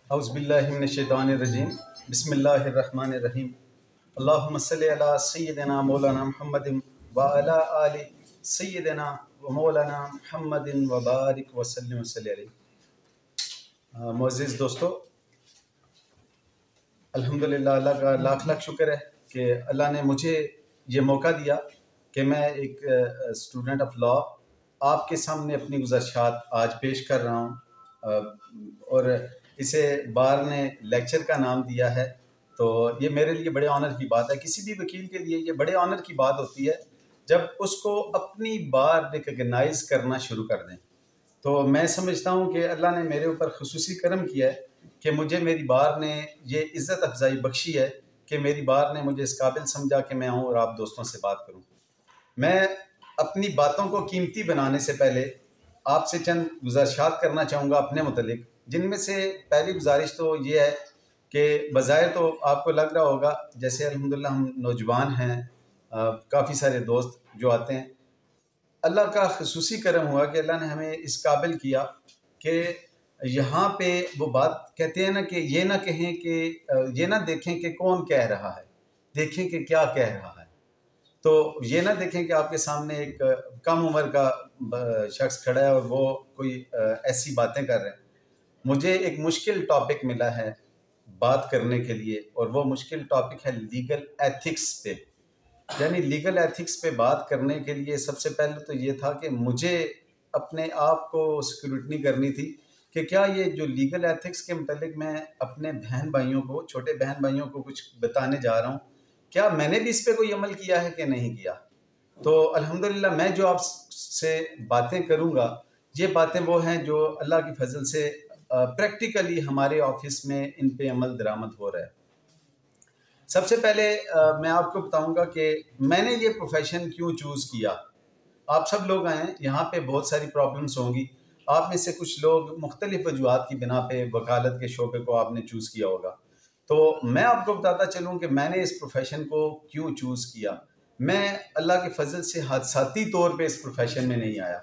औज़ुबिल्लाहिमिनश्शैतानिर्रजीम बिस्मिल्लाहिर्रहमानिर्रहीम अल्लाहुम्मा सल्लि अला सय्यिदिना मौलाना मुहम्मदिन व अला आलि सय्यिदिना व मौलाना मुहम्मदिन व बारिक व सल्लिम अलैहि। मुअज़्ज़िज़ दोस्तों, अल्हम्दुलिल्लाह, अल्लाह का लाख लाख शुक्र है कि अल्लाह ने मुझे ये मौका दिया कि मैं एक स्टूडेंट ऑफ लॉ आपके सामने अपनी गुज़ारिशात आज पेश कर रहा हूँ। और इसे बार ने लेक्चर का नाम दिया है, तो ये मेरे लिए बड़े ऑनर की बात है। किसी भी वकील के लिए ये बड़े ऑनर की बात होती है जब उसको अपनी बार रिकग्नाइज करना शुरू कर दें। तो मैं समझता हूँ कि अल्लाह ने मेरे ऊपर खुसूसी करम किया है कि मुझे मेरी बार ने ये इज़्ज़त अफजाई बख्शी है कि मेरी बार ने मुझे इस काबिल समझा कि मैं आऊँ और आप दोस्तों से बात करूँ। मैं अपनी बातों को कीमती बनाने से पहले आपसे चंद गुज़ारिशात करना चाहूँगा अपने मुतलिक, जिनमें से पहली गुजारिश तो ये है कि बज़ाहिर तो आपको लग रहा होगा जैसे अल्हम्दुलिल्लाह हम नौजवान हैं, काफ़ी सारे दोस्त जो आते हैं। अल्लाह का खुसूसी करम हुआ कि अल्लाह ने हमें इस काबिल किया कि यहाँ पे वो बात कहते हैं ना कि ये ना कहें कि ये ना देखें कि कौन कह रहा है, देखें कि क्या कह रहा है। तो ये ना देखें कि आपके सामने एक कम उम्र का शख्स खड़ा है और वो कोई ऐसी बातें कर रहे हैं। मुझे एक मुश्किल टॉपिक मिला है बात करने के लिए, और वो मुश्किल टॉपिक है लीगल एथिक्स पे। यानी लीगल एथिक्स पे बात करने के लिए सबसे पहले तो ये था कि मुझे अपने आप को स्क्रूटनी करनी थी कि क्या ये जो लीगल एथिक्स के मतलब मैं अपने बहन भाइयों को, छोटे बहन भाइयों को कुछ बताने जा रहा हूँ, क्या मैंने भी इस पे कोई अमल किया है कि नहीं किया। तो अल्हम्दुलिल्लाह मैं जो आपसे बातें करूँगा, ये बातें वो हैं जो अल्लाह की फजल से प्रैक्टिकली हमारे ऑफिस में इन पे अमल दरामद हो रहा है। सबसे पहले मैं आपको बताऊंगा कि मैंने ये प्रोफेशन क्यों चूज़ किया। आप सब लोग आए हैं, यहाँ पे बहुत सारी प्रॉब्लम्स होंगी। आप में से कुछ लोग मुख्तलिफ वजूहात की बिना पे वकालत के शोबे को आपने चूज़ किया होगा। तो मैं आपको बताता चलूँ कि मैंने इस प्रोफेशन को क्यों चूज़ किया। मैं अल्लाह के फजल से हादसाती तौर पे इस प्रोफेशन में नहीं आया,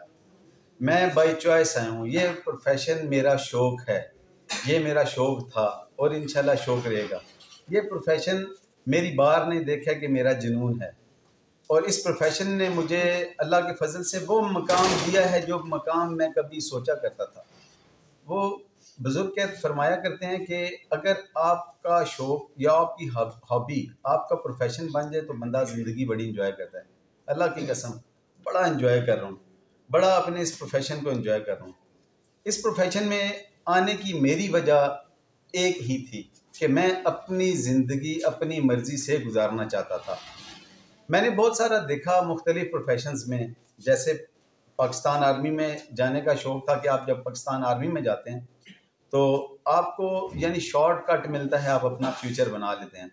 मैं बाई चॉइस आया हूँ। ये प्रोफेशन मेरा शौक़ है, ये मेरा शौक़ था और इंशाल्लाह शौक़ रहेगा। ये प्रोफेशन मेरी बार ने देखा कि मेरा जुनून है, और इस प्रोफेशन ने मुझे अल्लाह के फजल से वो मकाम दिया है जो मकाम मैं कभी सोचा करता था। वो बुजुर्ग के फरमाया करते हैं कि अगर आपका शौक़ या आपकी हॉबी आपका प्रोफेशन बन जाए तो बंदा ज़िंदगी बड़ी इंजॉय करता है। अल्लाह की कसम बड़ा इंजॉय कर रहा हूँ, बड़ा अपने इस प्रोफेशन को इंजॉय कर रहा हूँ। इस प्रोफेशन में आने की मेरी वजह एक ही थी कि मैं अपनी ज़िंदगी अपनी मर्ज़ी से गुजारना चाहता था। मैंने बहुत सारा देखा मुख्तलिफ़ प्रोफेशंस में, जैसे पाकिस्तान आर्मी में जाने का शौक़ था कि आप जब पाकिस्तान आर्मी में जाते हैं तो आपको यानी शॉर्टकट मिलता है, आप अपना फ्यूचर बना लेते हैं।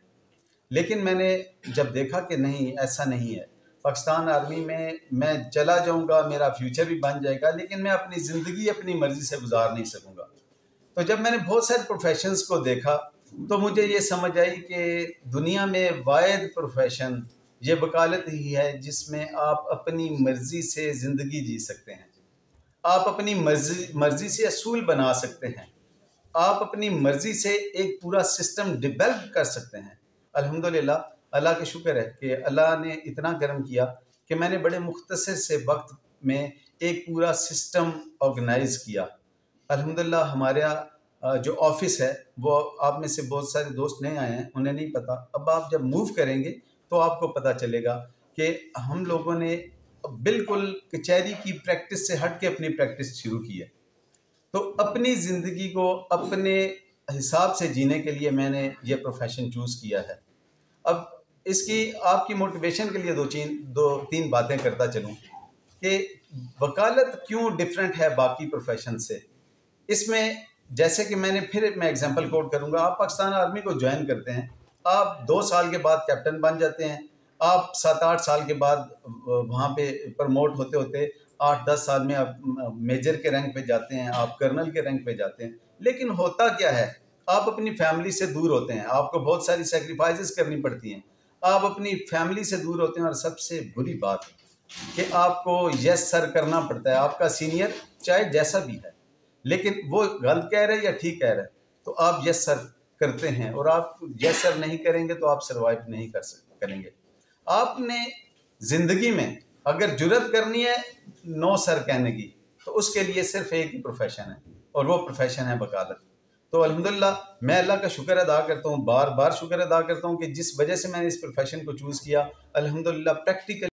लेकिन मैंने जब देखा कि नहीं, ऐसा नहीं है, पाकिस्तान आर्मी में मैं चला जाऊंगा, मेरा फ्यूचर भी बन जाएगा, लेकिन मैं अपनी ज़िंदगी अपनी मर्ज़ी से गुजार नहीं सकूंगा। तो जब मैंने बहुत सारे प्रोफेशंस को देखा तो मुझे ये समझ आई कि दुनिया में वाहिद प्रोफेशन ये वकालत ही है जिसमें आप अपनी मर्ज़ी से ज़िंदगी जी सकते हैं, आप अपनी मर्ज़ी से असूल बना सकते हैं, आप अपनी मर्ज़ी से एक पूरा सिस्टम डेवलप कर सकते हैं। अल्हम्दुलिल्लाह, अल्लाह का शुक्र है कि अल्लाह ने इतना करम किया कि मैंने बड़े मुख्तसर से वक्त में एक पूरा सिस्टम ऑर्गेनाइज़ किया। अल्हम्दुलिल्लाह हमारे जो ऑफिस है वो आप में से बहुत सारे दोस्त नए आए हैं, उन्हें नहीं पता। अब आप जब मूव करेंगे तो आपको पता चलेगा कि हम लोगों ने बिल्कुल कचहरी की प्रैक्टिस से हट के अपनी प्रैक्टिस शुरू की है। तो अपनी ज़िंदगी को अपने हिसाब से जीने के लिए मैंने ये प्रोफेशन चूज़ किया है। अब इसकी आपकी मोटिवेशन के लिए दो तीन बातें करता चलूँ कि वकालत क्यों डिफरेंट है बाकी प्रोफेशन से। इसमें जैसे कि मैं एग्जांपल कोट करूंगा, आप पाकिस्तान आर्मी को ज्वाइन करते हैं, आप 2 साल के बाद कैप्टन बन जाते हैं, आप 7-8 साल के बाद वहाँ पे प्रमोट होते होते 8-10 साल में आप मेजर के रैंक पे जाते हैं, आप कर्नल के रैंक पे जाते हैं। लेकिन होता क्या है, आप अपनी फैमिली से दूर होते हैं, आपको बहुत सारी सेक्रीफाइसेस करनी पड़ती हैं, आप अपनी फैमिली से दूर होते हैं। और सबसे बुरी बात कि आपको यस सर करना पड़ता है, आपका सीनियर चाहे जैसा भी है, लेकिन वो गलत कह रहे हैं या ठीक कह रहे हैं, तो तो आप यस सर करते हैं, और आप यस सर नहीं करेंगे तो आप सर्वाइव नहीं करेंगे। आपने ज़िंदगी में अगर जुर्रत करनी है नो सर कहने की, तो उसके लिए सिर्फ एक ही प्रोफेशन है, और वो प्रोफेशन है वकालत। तो अल्हम्दुलिल्लाह मैं अल्लाह का शुक्र अदा करता हूँ, बार बार शुक्र अदा करता हूँ कि जिस वजह से मैंने इस प्रोफेशन को चूज़ किया, अल्हम्दुलिल्लाह प्रैक्टिकल